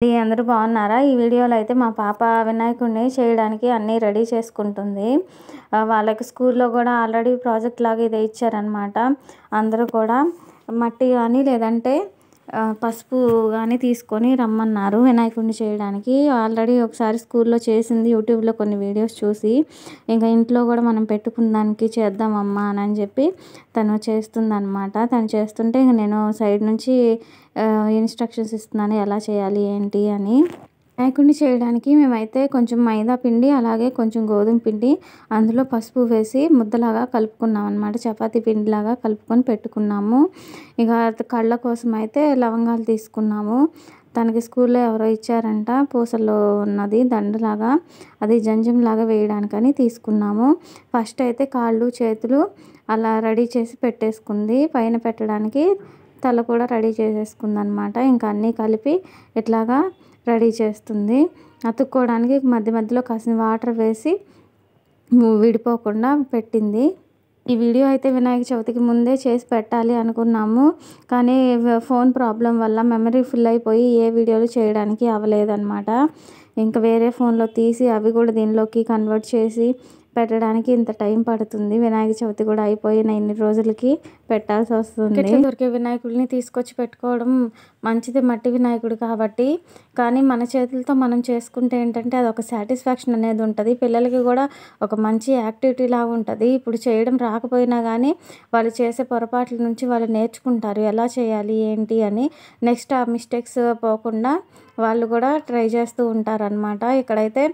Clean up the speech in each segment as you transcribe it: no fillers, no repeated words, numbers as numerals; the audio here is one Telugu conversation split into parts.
అందరూ బాగున్నారా? ఈ వీడియోలో అయితే మా పాప వినాయకుడిని చేయడానికి అన్నీ రెడీ చేసుకుంటుంది. వాళ్ళకి స్కూల్లో కూడా ఆల్రెడీ ప్రాజెక్ట్ లాగా ఇదే ఇచ్చారనమాట. అందరూ కూడా మట్టి కానీ లేదంటే పసుపు కానీ తీసుకొని రమ్మన్నారు వినాయకుడిని చేయడానికి. ఆల్రెడీ ఒకసారి స్కూల్లో చేసింది యూట్యూబ్లో కొన్ని వీడియోస్ చూసి, ఇంకా ఇంట్లో కూడా మనం పెట్టుకుందానికి చేద్దామమ్మా అని చెప్పి తను చేస్తుందన్నమాట. తను చేస్తుంటే ఇంక నేను సైడ్ నుంచి ఇన్స్ట్రక్షన్స్ ఇస్తున్నాను ఎలా చేయాలి ఏంటి అని. వినాయకుడిని చేయడానికి మేమైతే కొంచెం మైదా పిండి అలాగే కొంచెం గోధుమ పిండి అందులో పసుపు వేసి ముద్దలాగా కలుపుకున్నాం అనమాట. చపాతీ పిండిలాగా కలుపుకొని పెట్టుకున్నాము. ఇక కళ్ళ కోసం అయితే లవంగాలు తీసుకున్నాము. తనకి స్కూల్లో ఎవరో ఇచ్చారంట పూసల్లో ఉన్నది దండలాగా, అది జంజంలాగా వేయడానికని తీసుకున్నాము. ఫస్ట్ అయితే కాళ్ళు చేతులు అలా రెడీ చేసి పెట్టేసుకుంది. పైన పెట్టడానికి తల కూడా రెడీ చేసేసుకుంది అనమాట. ఇంకా అన్నీ కలిపి ఇట్లాగా రెడీ చేస్తుంది. అతుక్కోవడానికి మధ్య మధ్యలో కాసిన వాటర్ వేసి విడిపోకుండా పెట్టింది. ఈ వీడియో అయితే వినాయక చవితికి ముందే చేసి పెట్టాలి అనుకున్నాము, కానీ ఫోన్ ప్రాబ్లం వల్ల మెమరీ ఫుల్ అయిపోయి ఏ వీడియోలు చేయడానికి అవ్వలేదన్నమాట. ఇంకా వేరే ఫోన్లో తీసి అవి కూడా దీనిలోకి కన్వర్ట్ చేసి పెట్టడానికి ఇంత టైం పడుతుంది. వినాయక చవితి కూడా అయిపోయిన ఇన్ని రోజులకి పెట్టాల్సి వస్తుంది. దొరికే వినాయకుడిని తీసుకొచ్చి పెట్టుకోవడం మంచిది, మట్టి వినాయకుడు కాబట్టి. కానీ మన చేతులతో మనం చేసుకుంటే ఏంటంటే అదొక సాటిస్ఫాక్షన్ అనేది ఉంటుంది. పిల్లలకి కూడా ఒక మంచి యాక్టివిటీ లాగా ఉంటుంది. ఇప్పుడు చేయడం రాకపోయినా కానీ వాళ్ళు చేసే పొరపాట్ల నుంచి వాళ్ళు నేర్చుకుంటారు ఎలా చేయాలి ఏంటి అని. నెక్స్ట్ ఆ మిస్టేక్స్ పోకుండా వాళ్ళు కూడా ట్రై చేస్తూ ఉంటారనమాట. ఇక్కడైతే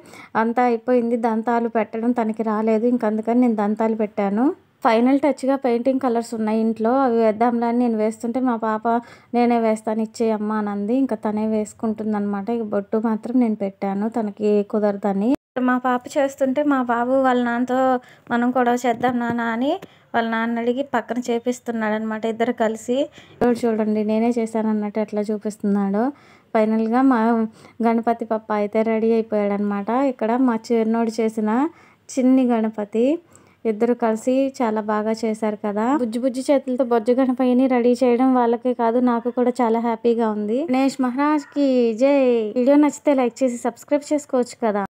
అంతా అయిపోయింది. దంతాలు పెట్టడం తనకి రాలేదు, ఇంక అందుకని నేను దంతాలు పెట్టాను. ఫైనల్ టచ్గా పెయింటింగ్ కలర్స్ ఉన్నాయి ఇంట్లో, అవి వేద్దాంలా అని నేను వేస్తుంటే మా పాప నేనే వేస్తాను ఇచ్చేయమ్మా అని అంది. ఇంకా తనే వేసుకుంటుంది అనమాట. ఇక బొట్టు మాత్రం నేను పెట్టాను, తనకి కుదరదని. మా పాప చేస్తుంటే మా బాబు వాళ్ళ నాన్నతో మనం కూడా చేద్దాం నాన్న అని వాళ్ళ నాన్న అడిగి పక్కన చేపిస్తున్నాడు అనమాట. ఇద్దరు కలిసి చూడండి నేనే చేశాను అన్నట్టు ఎట్లా చూపిస్తున్నాడో. ఫైనల్గా మా గణపతి పప్ప అయితే రెడీ అయిపోయాడు అనమాట. ఇక్కడ మా చిన్నోడు చేసిన చిన్ని గణపతి ఇద్దరు కలిసి చాలా బాగా చేశారు కదా. బుజ్జి బుజ్జి చేతులతో బొజ్జు గణపతిని రెడీ చేయడం వాళ్ళకే కాదు నాకు కూడా చాలా హ్యాపీగా ఉంది. గణేష్ మహారాజ్కి జై. వీడియో నచ్చితే లైక్ చేసి సబ్స్క్రైబ్ చేసుకోవచ్చు కదా.